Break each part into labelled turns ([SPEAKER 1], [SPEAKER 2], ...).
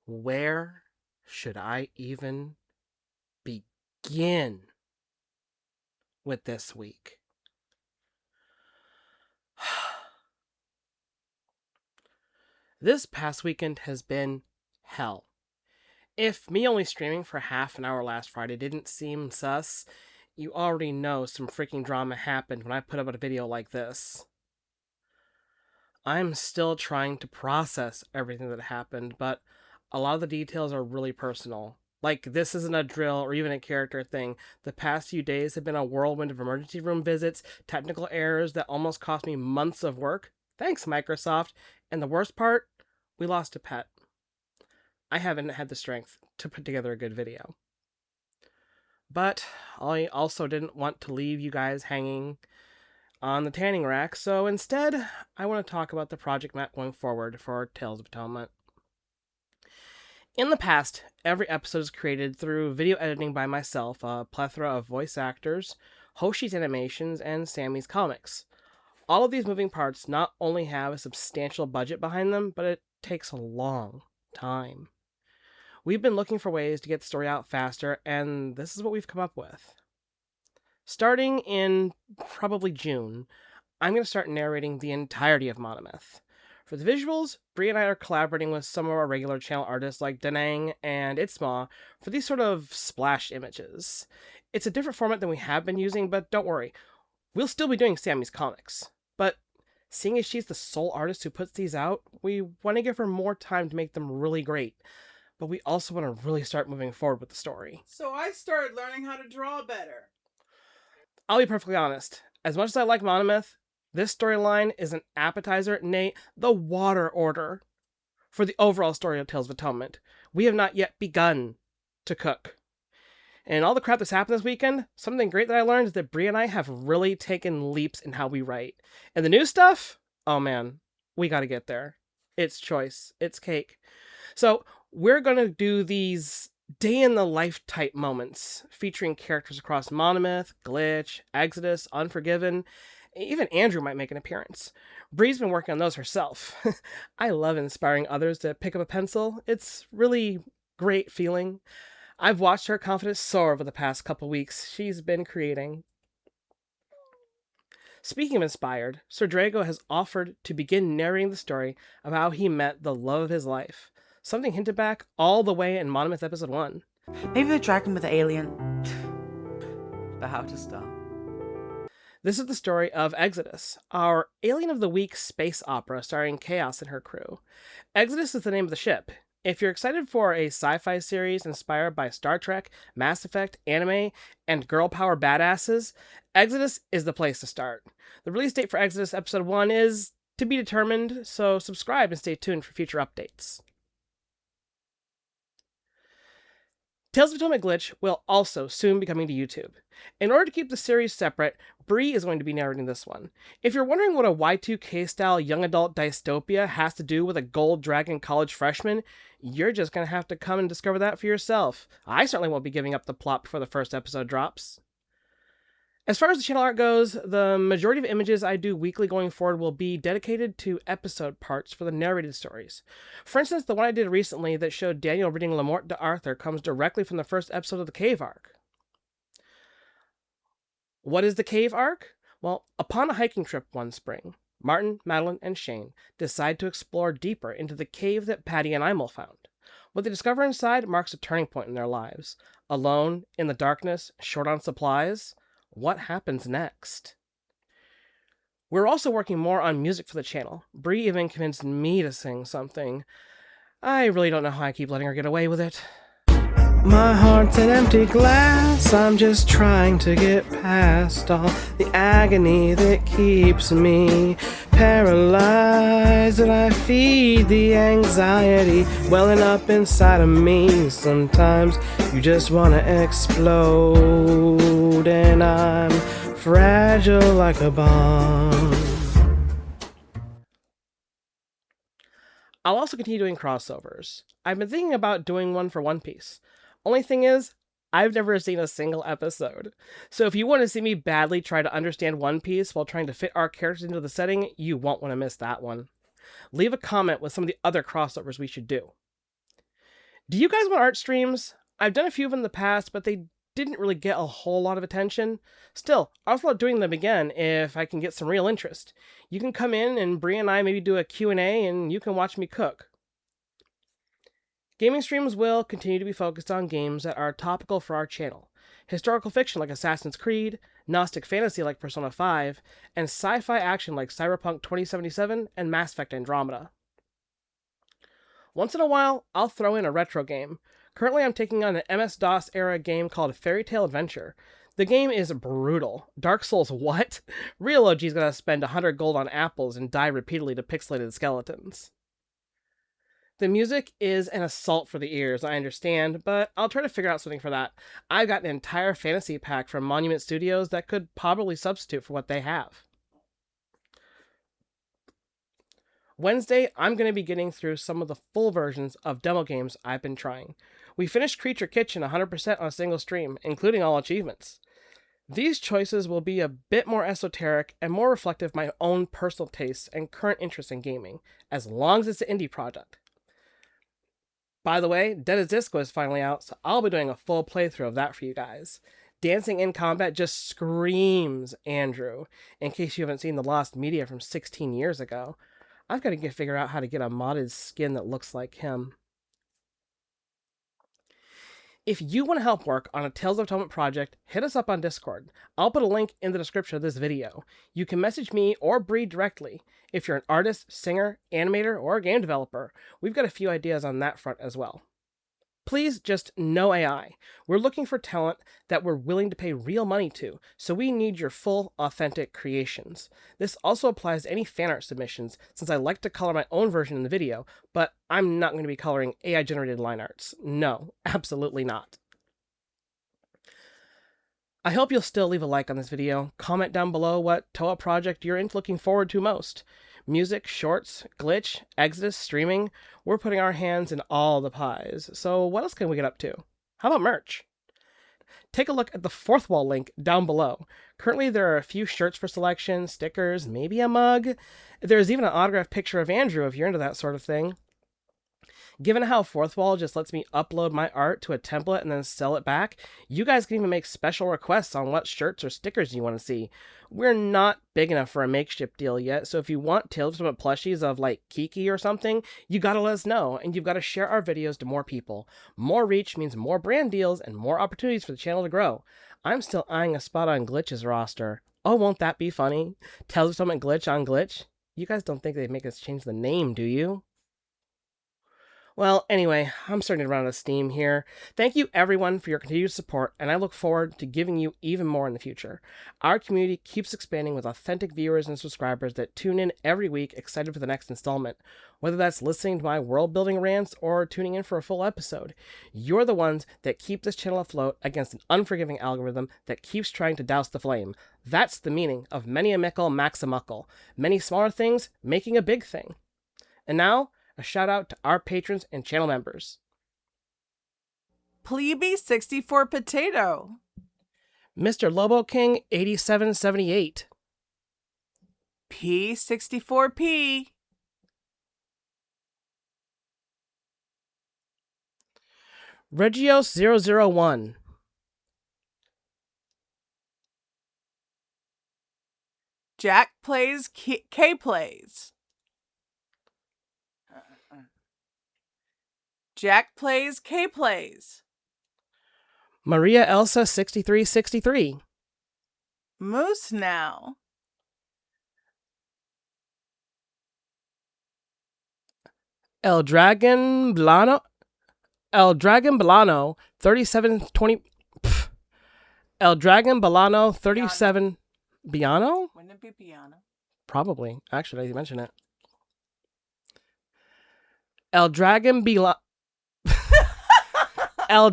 [SPEAKER 1] Where should I even begin with this week? This past weekend has been hell. If me only streaming for half an hour last Friday didn't seem sus, you already know some freaking drama happened when I put up a video like this. I'm still trying to process everything that happened, but a lot of the details are really personal. Like, this isn't a drill or even a character thing. The past few days have been a whirlwind of emergency room visits, technical errors that almost cost me months of work. Thanks, Microsoft. And the worst part, we lost a pet. I haven't had the strength to put together a good video. But I also didn't want to leave you guys hanging on the tanning rack, so instead, I want to talk about the project map going forward for Tales of Atonement. In the past, every episode is created through video editing by myself, a plethora of voice actors, Hoshi's animations, and Sammy's comics. All of these moving parts not only have a substantial budget behind them, but it takes a long time. We've been looking for ways to get the story out faster, and this is what we've come up with. Starting in probably June, I'm going to start narrating the entirety of Monomyth. For the visuals, Bree and I are collaborating with some of our regular channel artists like Danang and Itzma for these sort of splash images. It's a different format than we have been using, but don't worry, we'll still be doing Sammy's comics. But seeing as she's the sole artist who puts these out, we want to give her more time to make them really great. But we also want to really start moving forward with the story.
[SPEAKER 2] So I started learning how to draw better.
[SPEAKER 1] I'll be perfectly honest. As much as I like Monomyth, this storyline is an appetizer, nay, the water order for the overall story of Tales of Atonement. We have not yet begun to cook. And all the crap that's happened this weekend, something great that I learned is that Bree and I have really taken leaps in how we write. And the new stuff? Oh man, we gotta get there. It's choice. It's cake. So we're gonna do these day in the life type moments featuring characters across Monomyth, Glitch, Exodus, Unforgiven. Even Andrew might make an appearance. Bree's been working on those herself. I love inspiring others to pick up a pencil. It's really great feeling. I've watched her confidence soar over the past couple weeks. She's been creating. Speaking of inspired, Sir Drago has offered to begin narrating the story of how he met the love of his life. Something hinted back all the way in Monomyth Episode 1.
[SPEAKER 2] Maybe the dragon with the alien. But how to stop?
[SPEAKER 1] This is the story of Exodus, our Alien of the Week space opera starring Chaos and her crew. Exodus is the name of the ship. If you're excited for a sci-fi series inspired by Star Trek, Mass Effect, anime, and girl power badasses, Exodus is the place to start. The release date for Exodus Episode 1 is to be determined, so subscribe and stay tuned for future updates. Tales of Atonement Glitch will also soon be coming to YouTube. In order to keep the series separate, Bree is going to be narrating this one. If you're wondering what a Y2K-style young adult dystopia has to do with a gold dragon college freshman, you're just going to have to come and discover that for yourself. I certainly won't be giving up the plot before the first episode drops. As far as the channel art goes, the majority of images I do weekly going forward will be dedicated to episode parts for the narrated stories. For instance, the one I did recently that showed Daniel reading La Morte d'Arthur comes directly from the first episode of the Cave Arc. What is the Cave Arc? Well, upon a hiking trip one spring, Martin, Madeline, and Shane decide to explore deeper into the cave that Patty and Imel found. What they discover inside marks a turning point in their lives. Alone, in the darkness, short on supplies, what happens next? We're also working more on music for the channel. Bree even convinced me to sing something. I really don't know how I keep letting her get away with it. My heart's an empty glass, I'm just trying to get past all the agony that keeps me paralyzed, and I feed the anxiety welling up inside of me. Sometimes you just want to explode, and I'm fragile like a bomb. I'll also continue doing crossovers. I've been thinking about doing one for One Piece. Only thing is, I've never seen a single episode. So if you want to see me badly try to understand One Piece while trying to fit our characters into the setting, you won't want to miss that one. Leave a comment with some of the other crossovers we should do. Do you guys want art streams? I've done a few of them in the past, but they didn't really get a whole lot of attention. Still, I'll start doing them again if I can get some real interest. You can come in and Brie and I maybe do a Q&A and you can watch me cook. Gaming streams will continue to be focused on games that are topical for our channel. Historical fiction like Assassin's Creed, Gnostic fantasy like Persona 5, and sci-fi action like Cyberpunk 2077 and Mass Effect Andromeda. Once in a while, I'll throw in a retro game. Currently, I'm taking on an MS-DOS era game called Fairy Tale Adventure. The game is brutal. Dark Souls what? Real OG's gonna spend 100 gold on apples and die repeatedly to pixelated skeletons. The music is an assault for the ears, I understand, but I'll try to figure out something for that. I've got an entire fantasy pack from Monument Studios that could probably substitute for what they have. Wednesday, I'm going to be getting through some of the full versions of demo games I've been trying. We finished Creature Kitchen 100% on a single stream, including all achievements. These choices will be a bit more esoteric and more reflective of my own personal tastes and current interest in gaming, as long as it's an indie project. By the way, Dead as Disco is finally out, so I'll be doing a full playthrough of that for you guys. Dancing in combat just screams Andrew, in case you haven't seen the lost media from 16 years ago. I've got to figure out how to get a modded skin that looks like him. If you want to help work on a Tales of Atonement project, hit us up on Discord. I'll put a link in the description of this video. You can message me or Bree directly. If you're an artist, singer, animator, or game developer, we've got a few ideas on that front as well. Please just no AI. We're looking for talent that we're willing to pay real money to, so we need your full, authentic creations. This also applies to any fan art submissions, since I like to color my own version in the video, but I'm not going to be coloring AI-generated line arts. No, absolutely not. I hope you'll still leave a like on this video, comment down below what TOA project you're looking forward to most. Music, shorts, glitch, Exodus, streaming, we're putting our hands in all the pies. So what else can we get up to? How about merch? Take a look at the fourth wall link down below. Currently there are a few shirts for selection, stickers, maybe a mug. There's even an autographed picture of Andrew if you're into that sort of thing. Given how Fourth Wall just lets me upload my art to a template and then sell it back, you guys can even make special requests on what shirts or stickers you want to see. We're not big enough for a makeshift deal yet, so if you want Tales from plushies of like Kiki or something, you gotta let us know, and you've got to share our videos to more people. More reach means more brand deals and more opportunities for the channel to grow. I'm still eyeing a spot on Glitch's roster. Oh, won't that be funny? Tales of Atonement Glitch on Glitch? You guys don't think they'd make us change the name, do you? Well, anyway, I'm starting to run out of steam here. Thank you everyone for your continued support, and I look forward to giving you even more in the future. Our community keeps expanding with authentic viewers and subscribers that tune in every week excited for the next installment. Whether that's listening to my world-building rants or tuning in for a full episode, you're the ones that keep this channel afloat against an unforgiving algorithm that keeps trying to douse the flame. That's the meaning of many a mickle max a muckle. Many smaller things making a big thing. And now, a shout out to our patrons and channel members.
[SPEAKER 2] Plebe64 Potato.
[SPEAKER 1] Mr. Lobo King 8778.
[SPEAKER 2] P64P.
[SPEAKER 1] Regios001.
[SPEAKER 2] Jack Plays K Plays. Jack Plays K Plays.
[SPEAKER 1] Maria Elsa 6363.
[SPEAKER 2] Moose Now.
[SPEAKER 1] El Dragon Blano 3720. El Dragon Balano 37. Biano?
[SPEAKER 2] Wouldn't it be piano?
[SPEAKER 1] Probably. Actually, I didn't mention it. El Dragon Biano. El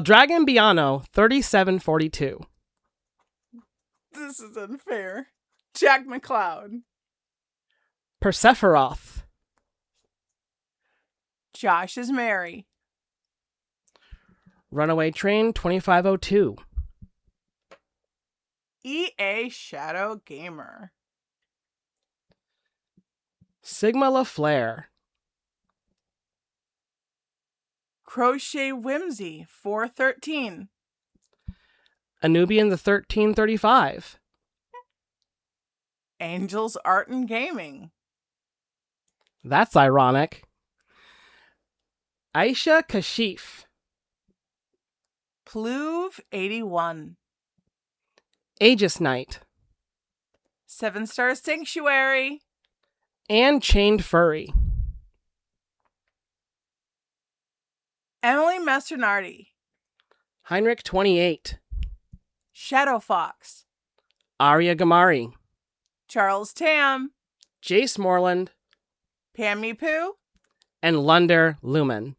[SPEAKER 1] Dragon Biano 3742.
[SPEAKER 2] This is unfair. Jack McLeod.
[SPEAKER 1] Persephoroth.
[SPEAKER 2] Josh is Mary.
[SPEAKER 1] Runaway Train 2502.
[SPEAKER 2] EA Shadow Gamer.
[SPEAKER 1] Sigma LaFlare.
[SPEAKER 3] Crochet Whimsy 413.
[SPEAKER 1] Anubian the 1335.
[SPEAKER 3] Angels Art and Gaming.
[SPEAKER 1] That's ironic. Aisha Kashif.
[SPEAKER 3] Pluve 81.
[SPEAKER 1] Aegis Knight.
[SPEAKER 3] 7-Star Sanctuary.
[SPEAKER 1] And Chained Furry.
[SPEAKER 3] Emily Masternardi.
[SPEAKER 1] Heinrich 28.
[SPEAKER 3] Shadow Fox.
[SPEAKER 1] Arya Gamari.
[SPEAKER 3] Charles Tam.
[SPEAKER 1] Jace Morland.
[SPEAKER 3] Pammy Poo.
[SPEAKER 1] And Lunder Lumen.